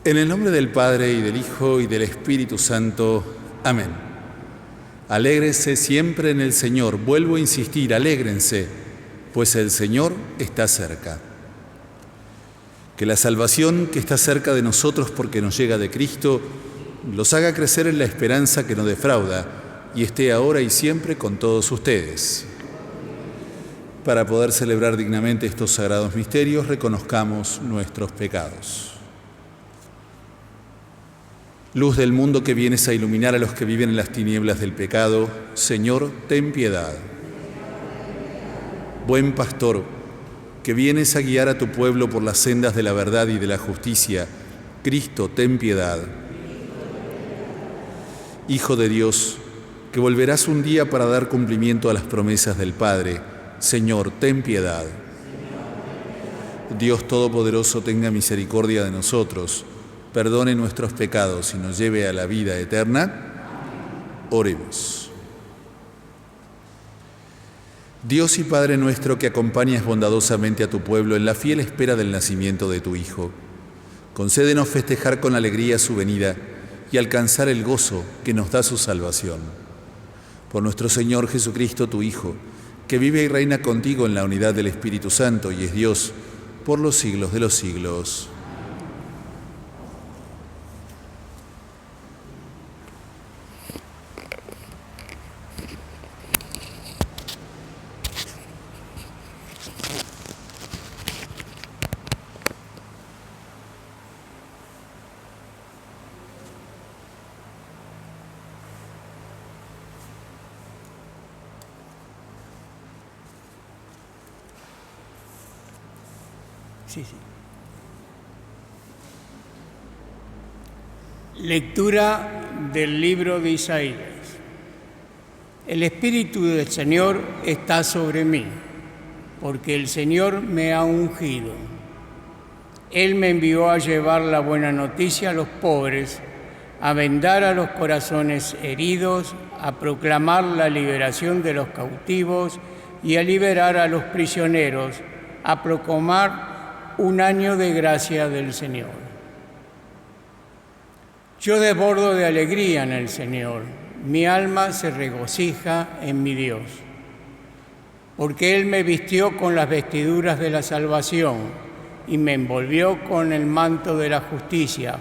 En el nombre del Padre, y del Hijo, y del Espíritu Santo. Amén. Alégrese siempre en el Señor. Vuelvo a insistir, alégrense, pues el Señor está cerca. Que la salvación que está cerca de nosotros porque nos llega de Cristo, los haga crecer en la esperanza que no defrauda, y esté ahora y siempre con todos ustedes. Para poder celebrar dignamente estos sagrados misterios, reconozcamos nuestros pecados. Luz del mundo que vienes a iluminar a los que viven en las tinieblas del pecado, Señor, ten piedad. Buen pastor, que vienes a guiar a tu pueblo por las sendas de la verdad y de la justicia, Cristo, ten piedad. Hijo de Dios, que volverás un día para dar cumplimiento a las promesas del Padre, Señor, ten piedad. Dios Todopoderoso, tenga misericordia de nosotros, perdone nuestros pecados y nos lleve a la vida eterna. Oremos. Dios y Padre nuestro, que acompañas bondadosamente a tu pueblo en la fiel espera del nacimiento de tu Hijo, concédenos festejar con alegría su venida y alcanzar el gozo que nos da su salvación. Por nuestro Señor Jesucristo, tu Hijo, que vive y reina contigo en la unidad del Espíritu Santo y es Dios por los siglos de los siglos. Sí. Lectura del libro de Isaías. El Espíritu del Señor está sobre mí, porque el Señor me ha ungido. Él me envió a llevar la buena noticia a los pobres, a vendar a los corazones heridos, a proclamar la liberación de los cautivos y a liberar a los prisioneros, a proclamar un año de gracia del Señor. Yo desbordo de alegría en el Señor, mi alma se regocija en mi Dios, porque Él me vistió con las vestiduras de la salvación y me envolvió con el manto de la justicia,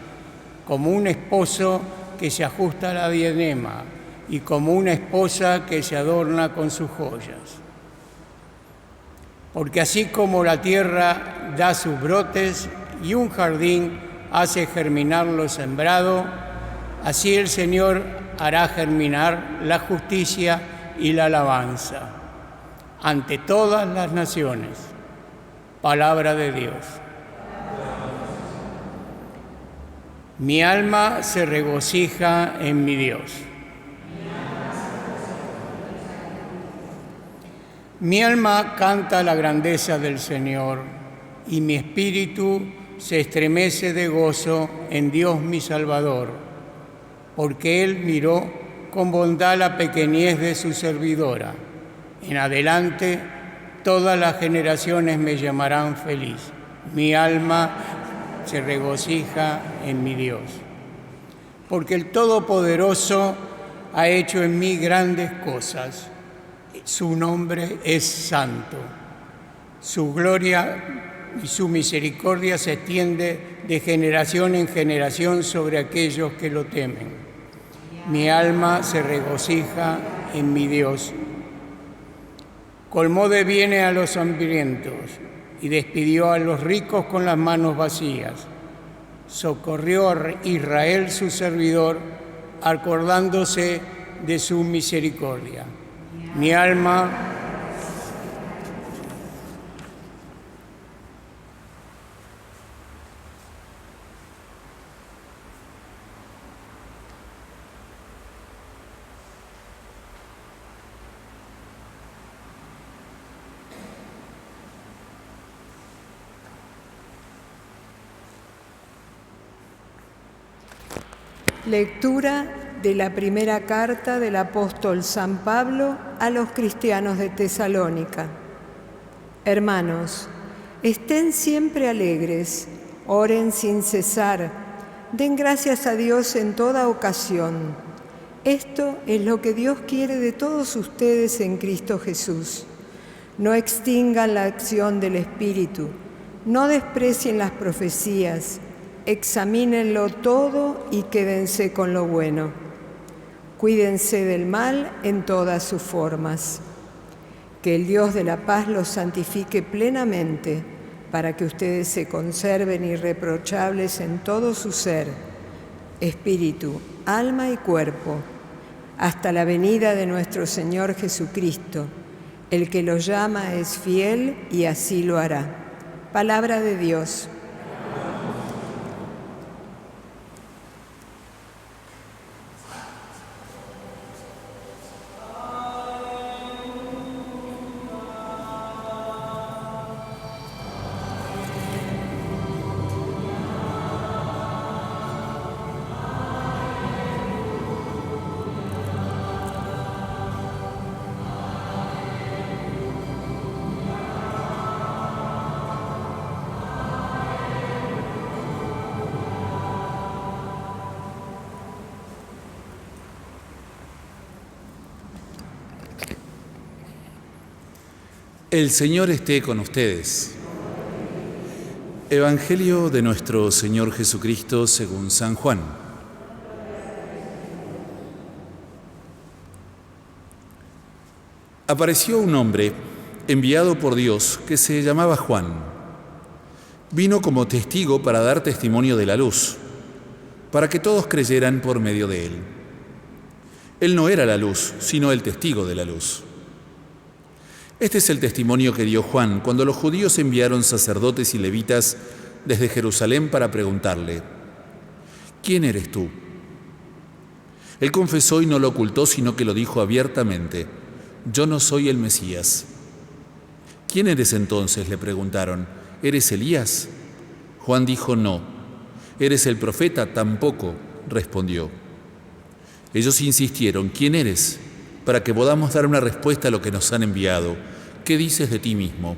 como un esposo que se ajusta a la diadema y como una esposa que se adorna con sus joyas. Porque así como la tierra da sus brotes y un jardín hace germinar lo sembrado, así el Señor hará germinar la justicia y la alabanza ante todas las naciones. Palabra de Dios. Mi alma se regocija en mi Dios. Mi alma canta la grandeza del Señor y mi espíritu se estremece de gozo en Dios mi Salvador, porque Él miró con bondad la pequeñez de su servidora. En adelante todas las generaciones me llamarán feliz. Mi alma se regocija en mi Dios, porque el Todopoderoso ha hecho en mí grandes cosas. Su nombre es santo. Su gloria y su misericordia se extiende de generación en generación sobre aquellos que lo temen. Mi alma se regocija en mi Dios. Colmó de bienes a los hambrientos y despidió a los ricos con las manos vacías. Socorrió a Israel su servidor, acordándose de su misericordia. Mi alma Lectura de la primera carta del apóstol San Pablo a los cristianos de Tesalónica. Hermanos, estén siempre alegres, oren sin cesar, Den gracias a Dios en toda ocasión. Esto es lo que Dios quiere de todos ustedes en Cristo Jesús. No extingan la acción del Espíritu, no desprecien las profecías, examínenlo todo y quédense con lo bueno. Cuídense del mal en todas sus formas. Que el Dios de la paz los santifique plenamente, para que ustedes se conserven irreprochables en todo su ser, espíritu, alma y cuerpo, hasta la venida de nuestro Señor Jesucristo. El que los llama es fiel y así lo hará. Palabra de Dios. El Señor esté con ustedes. Evangelio de nuestro Señor Jesucristo según San Juan. Apareció un hombre enviado por Dios que se llamaba Juan. Vino como testigo para dar testimonio de la luz, para que todos creyeran por medio de él. Él no era la luz, sino el testigo de la luz. Este es el testimonio que dio Juan cuando los judíos enviaron sacerdotes y levitas desde Jerusalén para preguntarle: ¿quién eres tú? Él confesó y no lo ocultó, sino que lo dijo abiertamente: yo no soy el Mesías. ¿Quién eres entonces?, le preguntaron. ¿Eres Elías? Juan dijo: no. ¿Eres el profeta? Tampoco, respondió. Ellos insistieron: ¿quién eres?, para que podamos dar una respuesta a lo que nos han enviado. ¿Qué dices de ti mismo?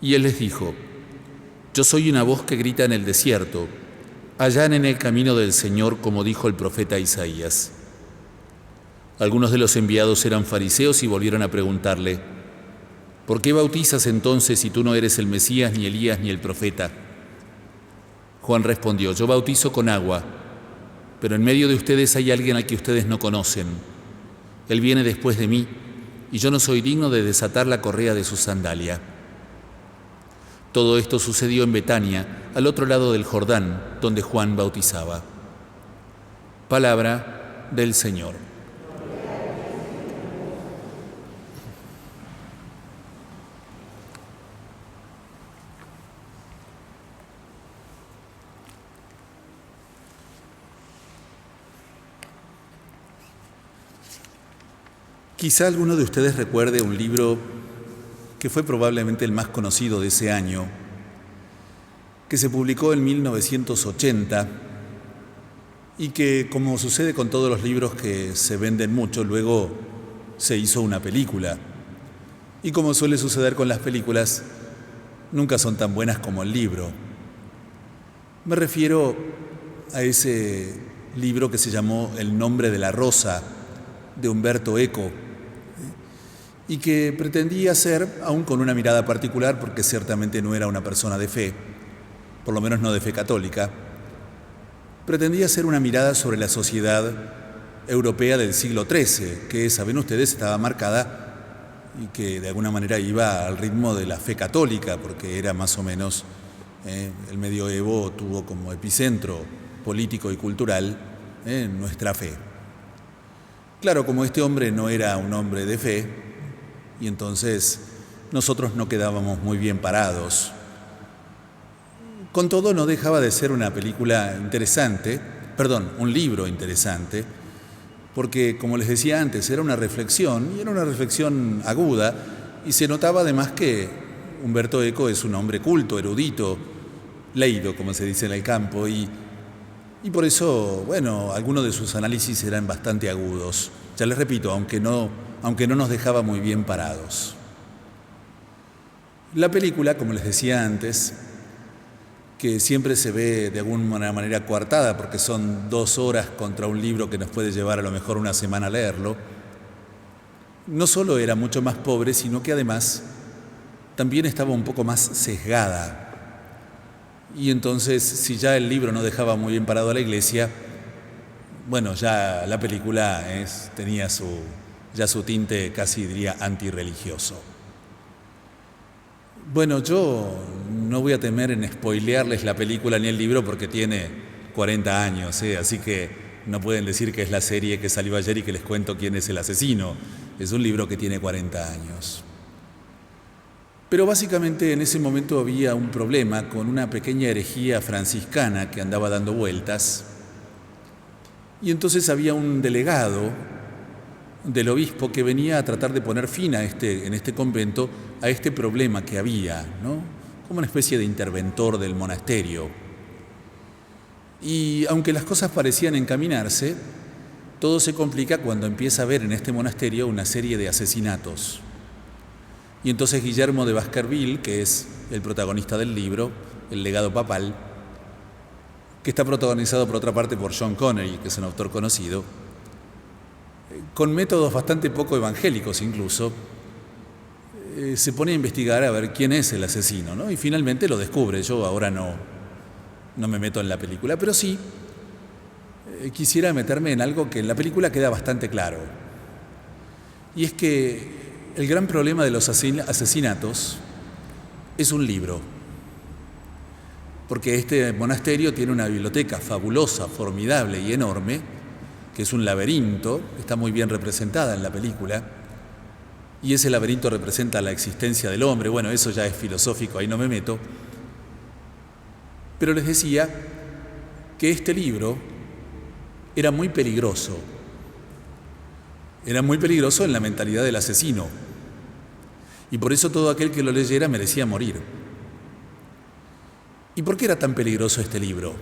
Y él les dijo: yo soy una voz que grita en el desierto, allanen el camino del Señor, como dijo el profeta Isaías. Algunos de los enviados eran fariseos y volvieron a preguntarle: ¿por qué bautizas entonces si tú no eres el Mesías, ni Elías, ni el profeta? Juan respondió: yo bautizo con agua, pero en medio de ustedes hay alguien al que ustedes no conocen. Él viene después de mí, y yo no soy digno de desatar la correa de su sandalia. Todo esto sucedió en Betania, al otro lado del Jordán, donde Juan bautizaba. Palabra del Señor. Quizá alguno de ustedes recuerde un libro que fue probablemente el más conocido de ese año, que se publicó en 1980 y que, como sucede con todos los libros que se venden mucho, luego se hizo una película. Y como suele suceder con las películas, nunca son tan buenas como el libro. Me refiero a ese libro que se llamó El nombre de la rosa, de Umberto Eco, y que pretendía ser, aún con una mirada particular, porque ciertamente no era una persona de fe, por lo menos no de fe católica, pretendía ser una mirada sobre la sociedad europea del siglo XIII, que, saben ustedes, estaba marcada y que de alguna manera iba al ritmo de la fe católica, porque era más o menos, el medioevo tuvo como epicentro político y cultural nuestra fe. Claro, como este hombre no era un hombre de fe, y entonces nosotros no quedábamos muy bien parados. Con todo, no dejaba de ser una película interesante, un libro interesante, porque, como les decía antes, era una reflexión, y era una reflexión aguda, y se notaba además que Umberto Eco es un hombre culto, erudito, leído, como se dice en el campo, y por eso, algunos de sus análisis eran bastante agudos. Ya les repito, aunque no nos dejaba muy bien parados. La película, como les decía antes, que siempre se ve de alguna manera coartada, porque son 2 horas contra un libro que nos puede llevar a lo mejor una semana a leerlo, no solo era mucho más pobre, sino que además también estaba un poco más sesgada. Y entonces, si ya el libro no dejaba muy bien parado a la Iglesia, bueno, ya la película tenía su tinte casi diría antirreligioso. Bueno, yo no voy a temer en spoilearles la película ni el libro porque tiene 40 años, así que no pueden decir que es la serie que salió ayer y que les cuento quién es el asesino. Es un libro que tiene 40 años. Pero básicamente en ese momento había un problema con una pequeña herejía franciscana que andaba dando vueltas. Y entonces había un delegado del obispo que venía a tratar de poner fin en este convento a este problema que había, ¿no? Como una especie de interventor del monasterio. Y aunque las cosas parecían encaminarse, todo se complica cuando empieza a haber en este monasterio una serie de asesinatos. Y entonces Guillermo de Baskerville, que es el protagonista del libro, El legado papal, que está protagonizado por otra parte por Sean Connery, que es un autor conocido, con métodos bastante poco evangélicos incluso, se pone a investigar a ver quién es el asesino, ¿no? Y finalmente lo descubre. Yo ahora no me meto en la película, pero sí quisiera meterme en algo que en la película queda bastante claro. Y es que el gran problema de los asesinatos es un libro. Porque este monasterio tiene una biblioteca fabulosa, formidable y enorme, que es un laberinto, está muy bien representada en la película, y ese laberinto representa la existencia del hombre. Bueno, eso ya es filosófico, ahí no me meto. Pero les decía que este libro era muy peligroso. Era muy peligroso en la mentalidad del asesino. Y por eso todo aquel que lo leyera merecía morir. ¿Y por qué era tan peligroso este libro?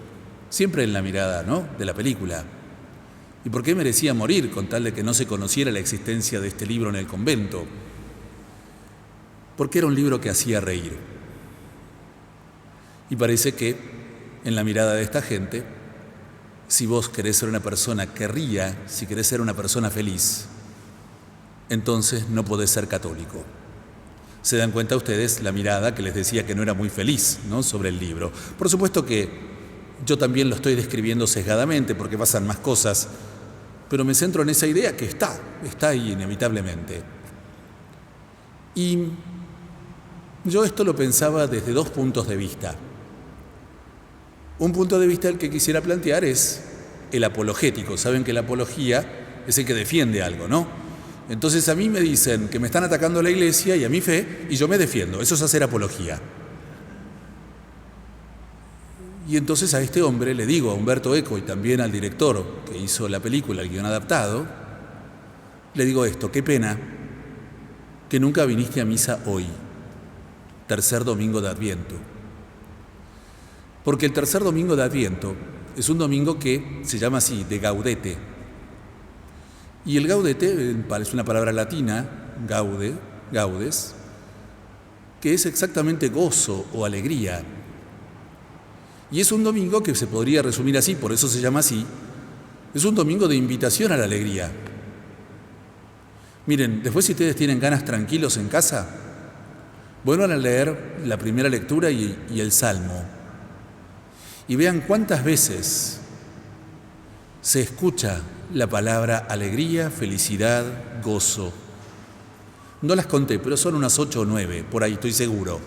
Siempre en la mirada, ¿no?, de la película. ¿Y por qué merecía morir con tal de que no se conociera la existencia de este libro en el convento? Porque era un libro que hacía reír. Y parece que, en la mirada de esta gente, si vos querés ser una persona que ría, si querés ser una persona feliz, entonces no podés ser católico. Se dan cuenta ustedes la mirada que les decía que no era muy feliz, ¿no?, sobre el libro. Por supuesto que yo también lo estoy describiendo sesgadamente porque pasan más cosas, pero me centro en esa idea que está ahí inevitablemente. Y yo esto lo pensaba desde 2 puntos de vista. Un punto de vista el que quisiera plantear es el apologético. Saben que la apología es el que defiende algo, ¿no? Entonces a mí me dicen que me están atacando la Iglesia y a mi fe, y yo me defiendo. Eso es hacer apología. Y entonces a este hombre le digo, a Umberto Eco, y también al director que hizo la película, el guión adaptado, le digo esto: qué pena que nunca viniste a misa hoy, tercer domingo de Adviento. Porque el tercer domingo de Adviento es un domingo que se llama así, de gaudete. Y el gaudete es una palabra latina, gaudes, que es exactamente gozo o alegría. Y es un domingo que se podría resumir así, por eso se llama así, es un domingo de invitación a la alegría. Miren, después si ustedes tienen ganas tranquilos en casa, vuelvan a leer la primera lectura y el Salmo. Y vean cuántas veces se escucha la palabra alegría, felicidad, gozo. No las conté, pero son unas 8 o 9, por ahí estoy seguro.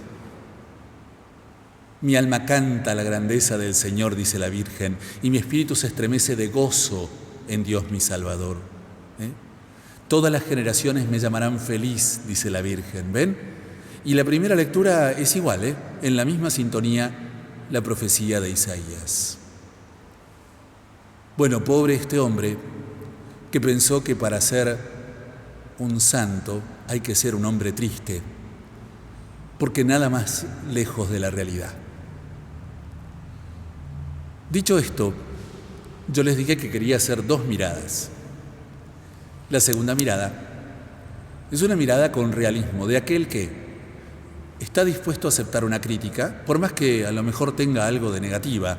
Mi alma canta la grandeza del Señor, dice la Virgen, y mi espíritu se estremece de gozo en Dios mi Salvador. Todas las generaciones me llamarán feliz, dice la Virgen, ¿ven? Y la primera lectura es igual, en la misma sintonía, la profecía de Isaías. Bueno, pobre este hombre que pensó que para ser un santo hay que ser un hombre triste, porque nada más lejos de la realidad. Dicho esto, yo les dije que quería hacer 2 miradas. La segunda mirada es una mirada con realismo, de aquel que está dispuesto a aceptar una crítica, por más que a lo mejor tenga algo de negativa,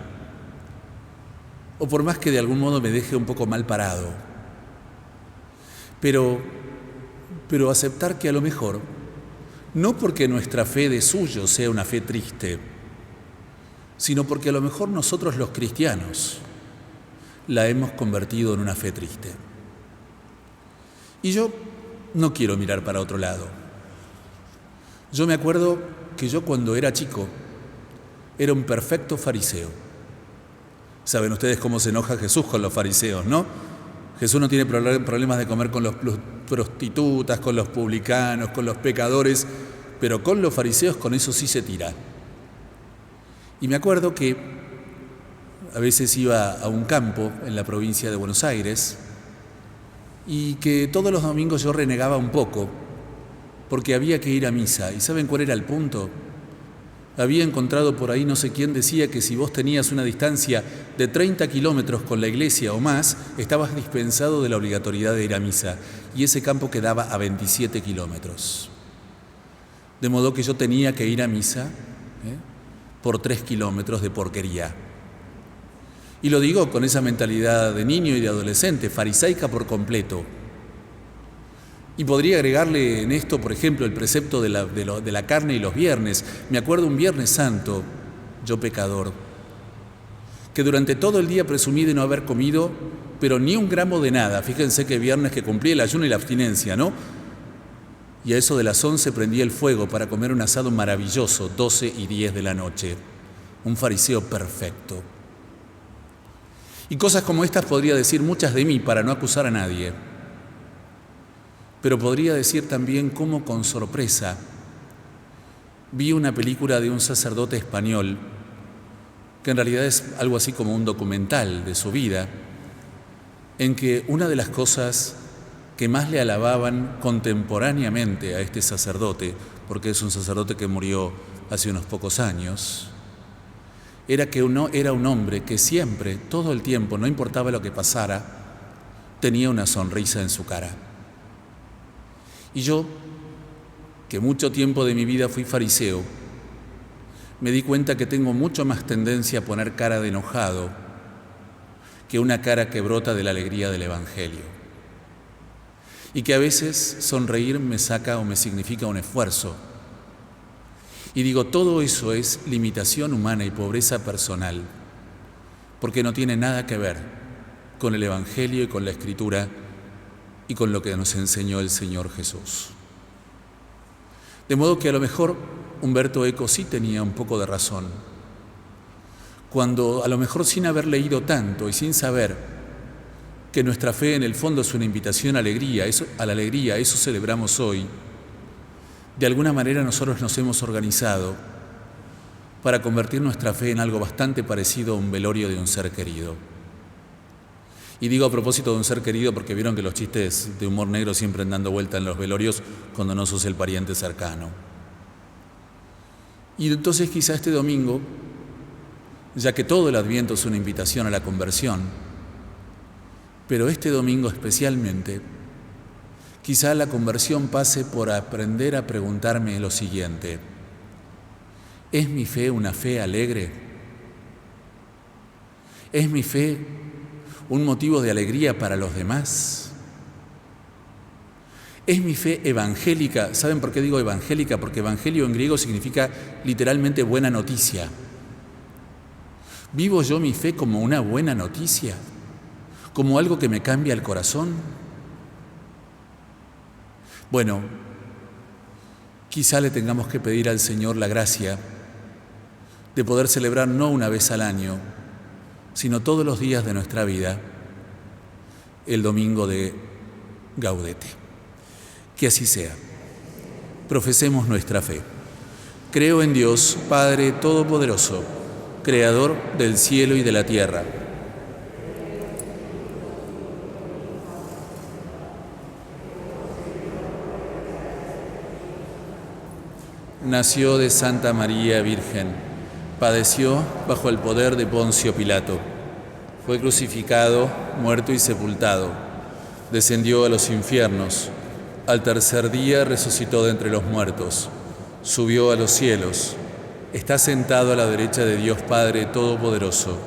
o por más que de algún modo me deje un poco mal parado. Pero aceptar que a lo mejor, no porque nuestra fe de suyo sea una fe triste, sino porque a lo mejor nosotros los cristianos la hemos convertido en una fe triste. Y yo no quiero mirar para otro lado. Yo me acuerdo que yo cuando era chico era un perfecto fariseo. Saben ustedes cómo se enoja Jesús con los fariseos, ¿no? Jesús no tiene problemas de comer con los prostitutas, con los publicanos, con los pecadores, pero con los fariseos, con eso sí se tira. Y me acuerdo que a veces iba a un campo en la provincia de Buenos Aires y que todos los domingos yo renegaba un poco porque había que ir a misa. ¿Y saben cuál era el punto? Había encontrado por ahí, no sé quién decía que si vos tenías una distancia de 30 kilómetros con la iglesia o más, estabas dispensado de la obligatoriedad de ir a misa. Y ese campo quedaba a 27 kilómetros. De modo que yo tenía que ir a misa por 3 kilómetros de porquería. Y lo digo con esa mentalidad de niño y de adolescente, farisaica por completo. Y podría agregarle en esto, por ejemplo, el precepto de la carne y los viernes. Me acuerdo un Viernes Santo, yo pecador, que durante todo el día presumí de no haber comido, pero ni un gramo de nada. Fíjense que viernes que cumplí el ayuno y la abstinencia, ¿no? Y a eso de las 11 prendí el fuego para comer un asado maravilloso, 12 y 10 de la noche. Un fariseo perfecto. Y cosas como estas podría decir muchas de mí para no acusar a nadie. Pero podría decir también cómo con sorpresa vi una película de un sacerdote español, que en realidad es algo así como un documental de su vida, en que una de las cosas que más le alababan contemporáneamente a este sacerdote, porque es un sacerdote que murió hace unos pocos años, era que era un hombre que siempre, todo el tiempo, no importaba lo que pasara, tenía una sonrisa en su cara. Y yo, que mucho tiempo de mi vida fui fariseo, me di cuenta que tengo mucho más tendencia a poner cara de enojado que una cara que brota de la alegría del Evangelio. Y que a veces sonreír me saca o me significa un esfuerzo. Y digo, todo eso es limitación humana y pobreza personal, porque no tiene nada que ver con el Evangelio y con la Escritura y con lo que nos enseñó el Señor Jesús. De modo que a lo mejor Umberto Eco sí tenía un poco de razón, cuando a lo mejor sin haber leído tanto y sin saber que nuestra fe en el fondo es una invitación a la alegría, eso celebramos hoy, de alguna manera nosotros nos hemos organizado para convertir nuestra fe en algo bastante parecido a un velorio de un ser querido. Y digo a propósito de un ser querido porque vieron que los chistes de humor negro siempre andan dando vuelta en los velorios cuando no sos el pariente cercano. Y entonces quizá este domingo, ya que todo el Adviento es una invitación a la conversión, pero este domingo especialmente, quizá la conversión pase por aprender a preguntarme lo siguiente: ¿es mi fe una fe alegre? ¿Es mi fe un motivo de alegría para los demás? ¿Es mi fe evangélica? ¿Saben por qué digo evangélica? Porque evangelio en griego significa literalmente buena noticia. ¿Vivo yo mi fe como una buena noticia? ¿Como algo que me cambia el corazón? Bueno, quizá le tengamos que pedir al Señor la gracia de poder celebrar no una vez al año, sino todos los días de nuestra vida, el domingo de Gaudete. Que así sea. Profesemos nuestra fe. Creo en Dios, Padre Todopoderoso, Creador del cielo y de la tierra. Nació de Santa María Virgen, padeció bajo el poder de Poncio Pilato, fue crucificado, muerto y sepultado, descendió a los infiernos, al tercer día resucitó de entre los muertos, subió a los cielos, está sentado a la derecha de Dios Padre Todopoderoso.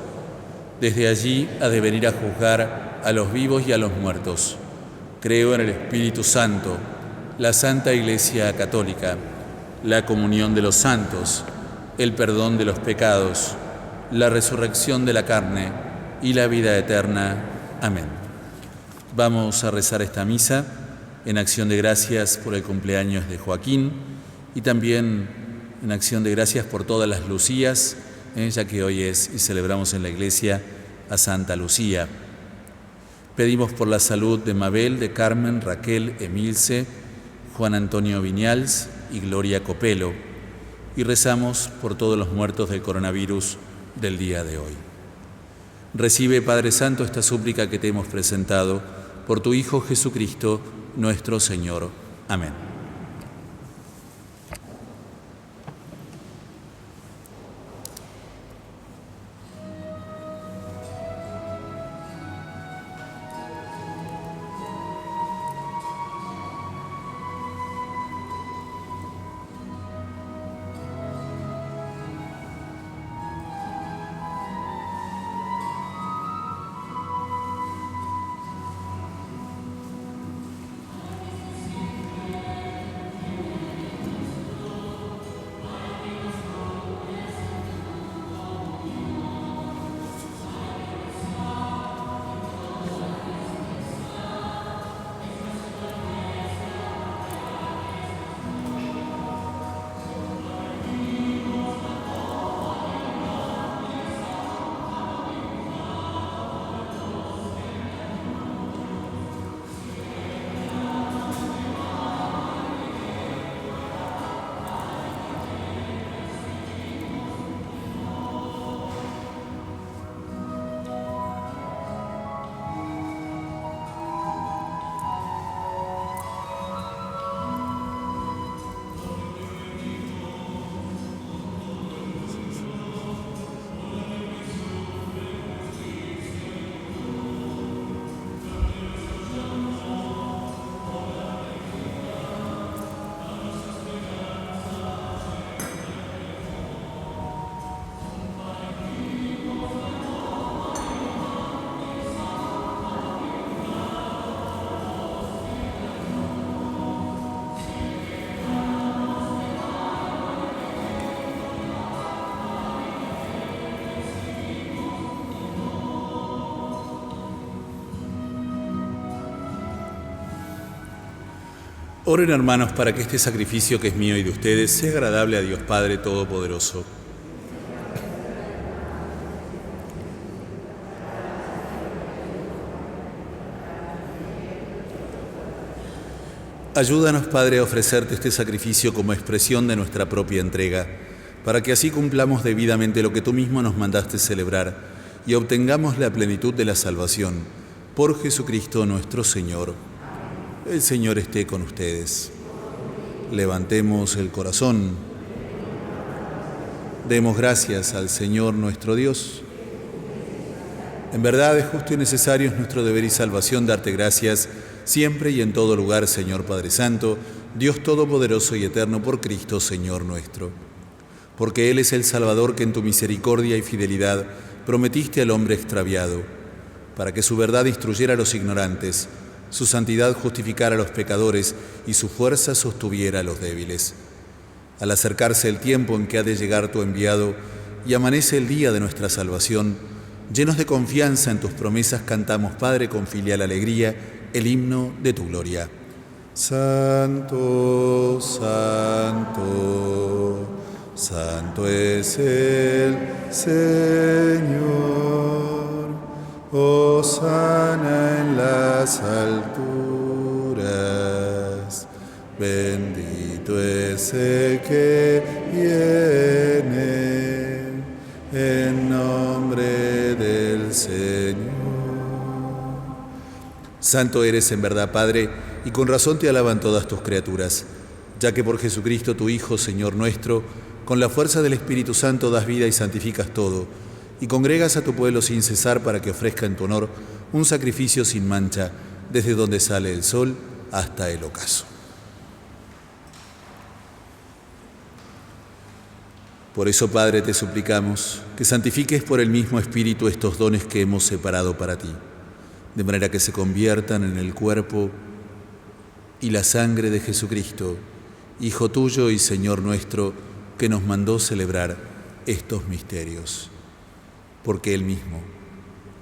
Desde allí ha de venir a juzgar a los vivos y a los muertos. Creo en el Espíritu Santo, la Santa Iglesia Católica, la comunión de los santos, el perdón de los pecados, la resurrección de la carne y la vida eterna. Amén. Vamos a rezar esta misa en acción de gracias por el cumpleaños de Joaquín y también en acción de gracias por todas las Lucías, ya que hoy es y celebramos en la iglesia a Santa Lucía. Pedimos por la salud de Mabel, de Carmen, Raquel, Emilce, Juan Antonio Viñals y Gloria Copelo. Y rezamos por todos los muertos del coronavirus del día de hoy. Recibe, Padre Santo, esta súplica que te hemos presentado por tu Hijo Jesucristo, nuestro Señor. Amén. Oren, hermanos, para que este sacrificio que es mío y de ustedes sea agradable a Dios Padre Todopoderoso. Ayúdanos, Padre, a ofrecerte este sacrificio como expresión de nuestra propia entrega, para que así cumplamos debidamente lo que tú mismo nos mandaste celebrar y obtengamos la plenitud de la salvación. Por Jesucristo nuestro Señor. El Señor esté con ustedes. Levantemos el corazón. Demos gracias al Señor nuestro Dios. En verdad es justo y necesario, es nuestro deber y salvación darte gracias siempre y en todo lugar, Señor Padre Santo, Dios Todopoderoso y Eterno, por Cristo, Señor nuestro. Porque Él es el Salvador que en tu misericordia y fidelidad prometiste al hombre extraviado, para que su verdad instruyera a los ignorantes, su santidad justificara a los pecadores y su fuerza sostuviera a los débiles. Al acercarse el tiempo en que ha de llegar tu enviado y amanece el día de nuestra salvación, llenos de confianza en tus promesas, cantamos, Padre, con filial alegría, el himno de tu gloria. Santo, santo, santo es el Señor. Hosana en las alturas, bendito es el que viene en nombre del Señor. Santo eres en verdad, Padre, y con razón te alaban todas tus criaturas, ya que por Jesucristo tu Hijo, Señor nuestro, con la fuerza del Espíritu Santo das vida y santificas todo, y congregas a tu pueblo sin cesar para que ofrezca en tu honor un sacrificio sin mancha, desde donde sale el sol hasta el ocaso. Por eso, Padre, te suplicamos que santifiques por el mismo Espíritu estos dones que hemos separado para ti, de manera que se conviertan en el cuerpo y la sangre de Jesucristo, Hijo tuyo y Señor nuestro, que nos mandó celebrar estos misterios. Porque Él mismo,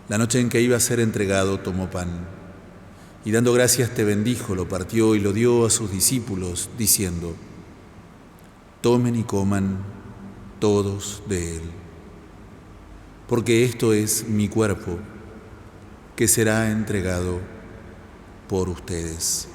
la noche en que iba a ser entregado, tomó pan, y dando gracias te bendijo, lo partió y lo dio a sus discípulos, diciendo: tomen y coman todos de él, porque esto es mi cuerpo, que será entregado por ustedes.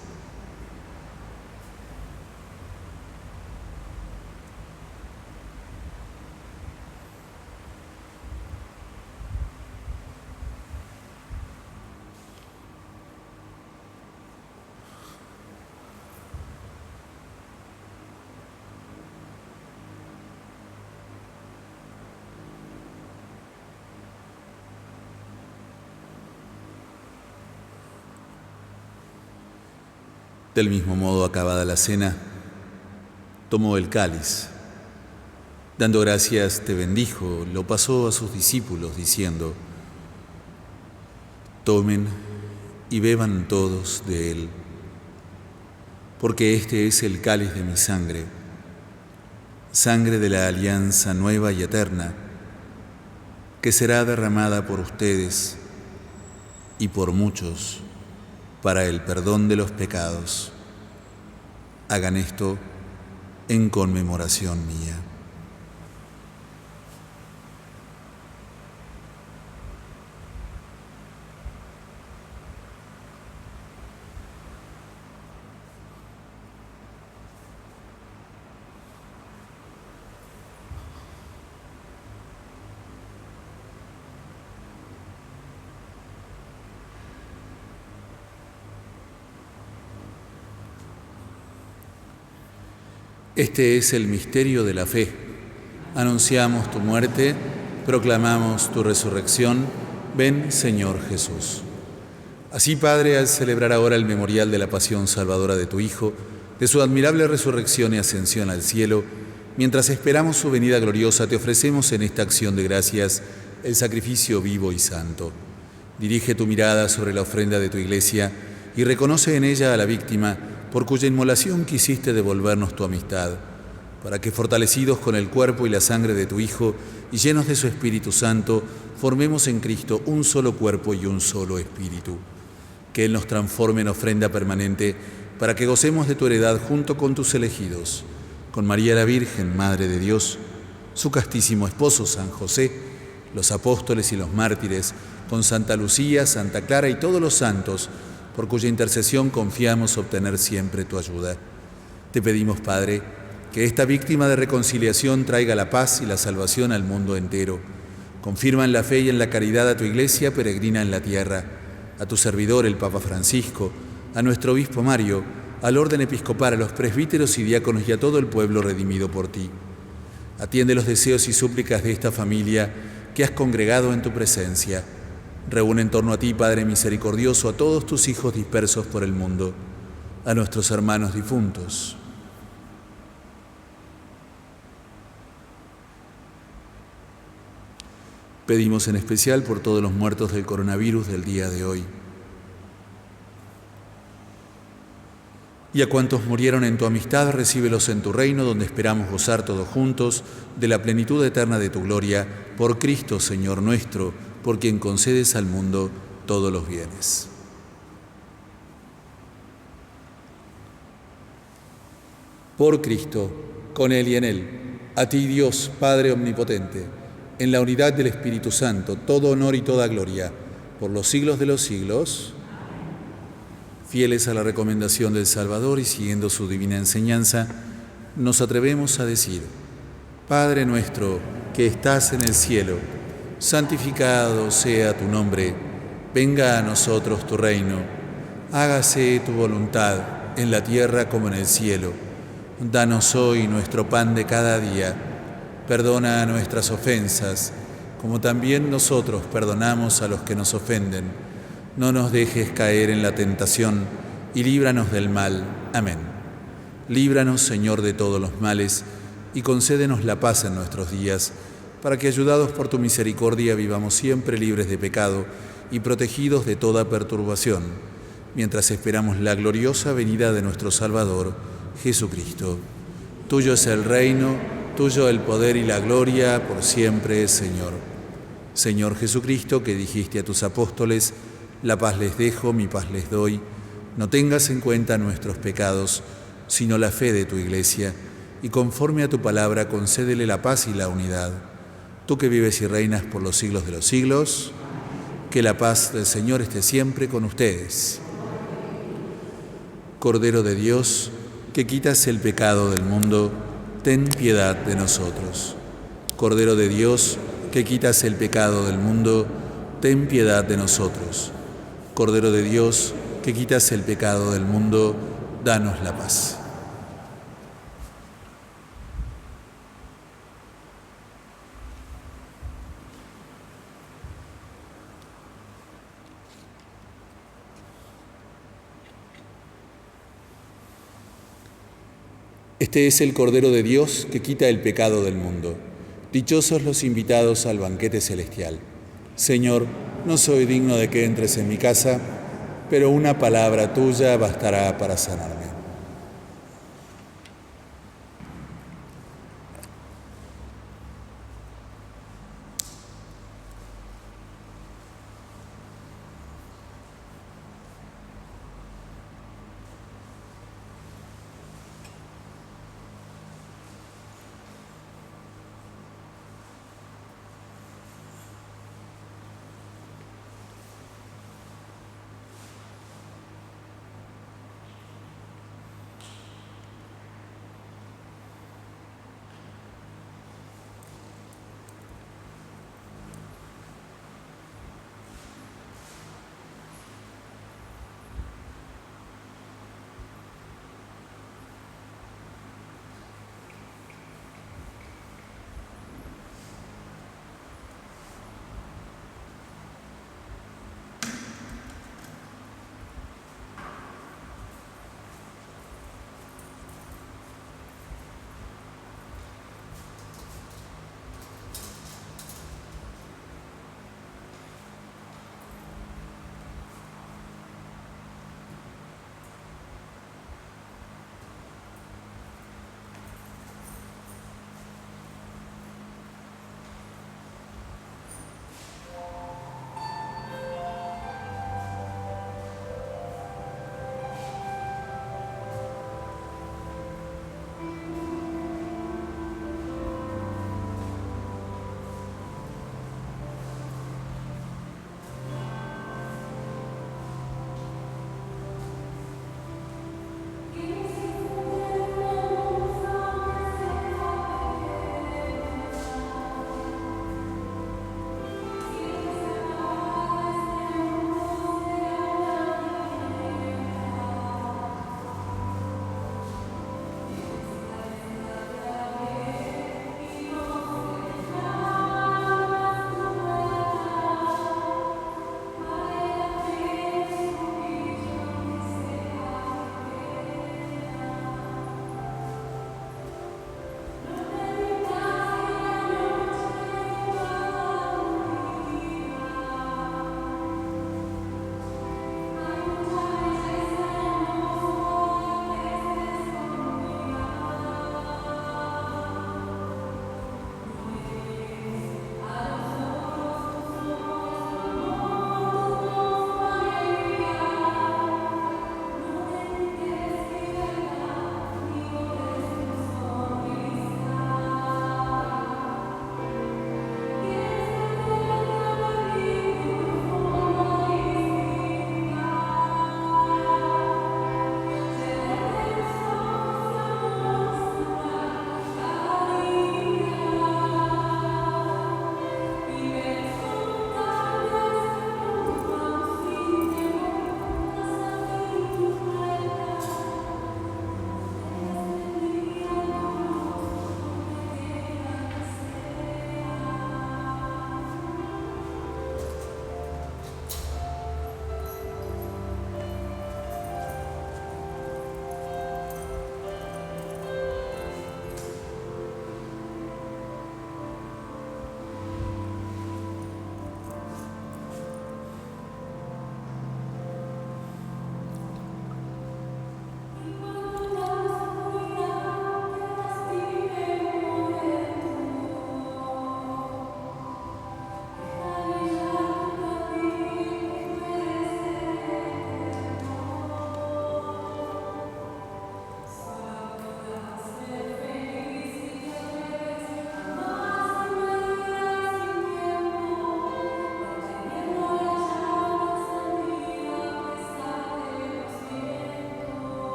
Del mismo modo, acabada la cena, tomó el cáliz. Dando gracias, te bendijo, lo pasó a sus discípulos, diciendo: tomen y beban todos de él, porque este es el cáliz de mi sangre, sangre de la alianza nueva y eterna, que será derramada por ustedes y por muchos para el perdón de los pecados. Hagan esto en conmemoración mía. Este es el misterio de la fe. Anunciamos tu muerte, proclamamos tu resurrección. Ven, Señor Jesús. Así, Padre, al celebrar ahora el memorial de la pasión salvadora de tu Hijo, de su admirable resurrección y ascensión al cielo, mientras esperamos su venida gloriosa, te ofrecemos en esta acción de gracias el sacrificio vivo y santo. Dirige tu mirada sobre la ofrenda de tu Iglesia y reconoce en ella a la víctima por cuya inmolación quisiste devolvernos tu amistad, para que, fortalecidos con el cuerpo y la sangre de tu Hijo y llenos de su Espíritu Santo, formemos en Cristo un solo cuerpo y un solo Espíritu. Que Él nos transforme en ofrenda permanente, para que gocemos de tu heredad junto con tus elegidos, con María la Virgen, Madre de Dios, su castísimo esposo San José, los apóstoles y los mártires, con Santa Lucía, Santa Clara y todos los santos, por cuya intercesión confiamos obtener siempre tu ayuda. Te pedimos, Padre, que esta víctima de reconciliación traiga la paz y la salvación al mundo entero. Confirma en la fe y en la caridad a tu Iglesia peregrina en la tierra, a tu servidor, el Papa Francisco, a nuestro obispo Mario, al orden episcopal, a los presbíteros y diáconos y a todo el pueblo redimido por ti. Atiende los deseos y súplicas de esta familia que has congregado en tu presencia. Reúne en torno a ti, Padre misericordioso, a todos tus hijos dispersos por el mundo, a nuestros hermanos difuntos. Pedimos en especial por todos los muertos del coronavirus del día de hoy. Y a cuantos murieron en tu amistad, recíbelos en tu reino, donde esperamos gozar todos juntos de la plenitud eterna de tu gloria, por Cristo, Señor nuestro, por quien concedes al mundo todos los bienes. Por Cristo, con Él y en Él, a ti, Dios, Padre omnipotente, en la unidad del Espíritu Santo, todo honor y toda gloria, por los siglos de los siglos. Fieles a la recomendación del Salvador y siguiendo su divina enseñanza, nos atrevemos a decir: Padre nuestro, que estás en el cielo, santificado sea tu nombre, venga a nosotros tu reino, hágase tu voluntad en la tierra como en el cielo. Danos hoy nuestro pan de cada día, perdona nuestras ofensas, como también nosotros perdonamos a los que nos ofenden. No nos dejes caer en la tentación y líbranos del mal. Amén. Líbranos, Señor, de todos los males, y concédenos la paz en nuestros días, para que, ayudados por tu misericordia, vivamos siempre libres de pecado y protegidos de toda perturbación, mientras esperamos la gloriosa venida de nuestro Salvador, Jesucristo. Tuyo es el reino, tuyo el poder y la gloria, por siempre, Señor. Señor Jesucristo, que dijiste a tus apóstoles, la paz les dejo, mi paz les doy, no tengas en cuenta nuestros pecados, sino la fe de tu Iglesia, y conforme a tu palabra concédele la paz y la unidad. Tú que vives y reinas por los siglos de los siglos, que la paz del Señor esté siempre con ustedes. Cordero de Dios, que quitas el pecado del mundo, ten piedad de nosotros. Cordero de Dios, que quitas el pecado del mundo, ten piedad de nosotros. Cordero de Dios, que quitas el pecado del mundo, danos la paz. Este es el Cordero de Dios que quita el pecado del mundo. Dichosos los invitados al banquete celestial. Señor, no soy digno de que entres en mi casa, pero una palabra tuya bastará para sanarme.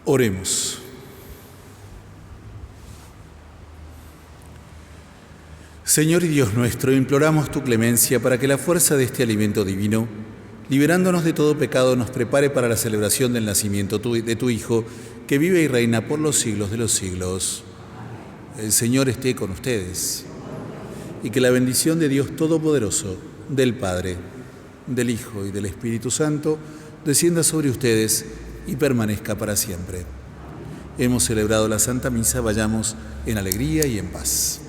Oremos. Señor y Dios nuestro, imploramos tu clemencia para que la fuerza de este alimento divino, liberándonos de todo pecado, nos prepare para la celebración del nacimiento de tu Hijo, que vive y reina por los siglos de los siglos. El Señor esté con ustedes. Y que la bendición de Dios Todopoderoso, del Padre, del Hijo y del Espíritu Santo, descienda sobre ustedes y permanezca para siempre. Hemos celebrado la Santa Misa, vayamos en alegría y en paz.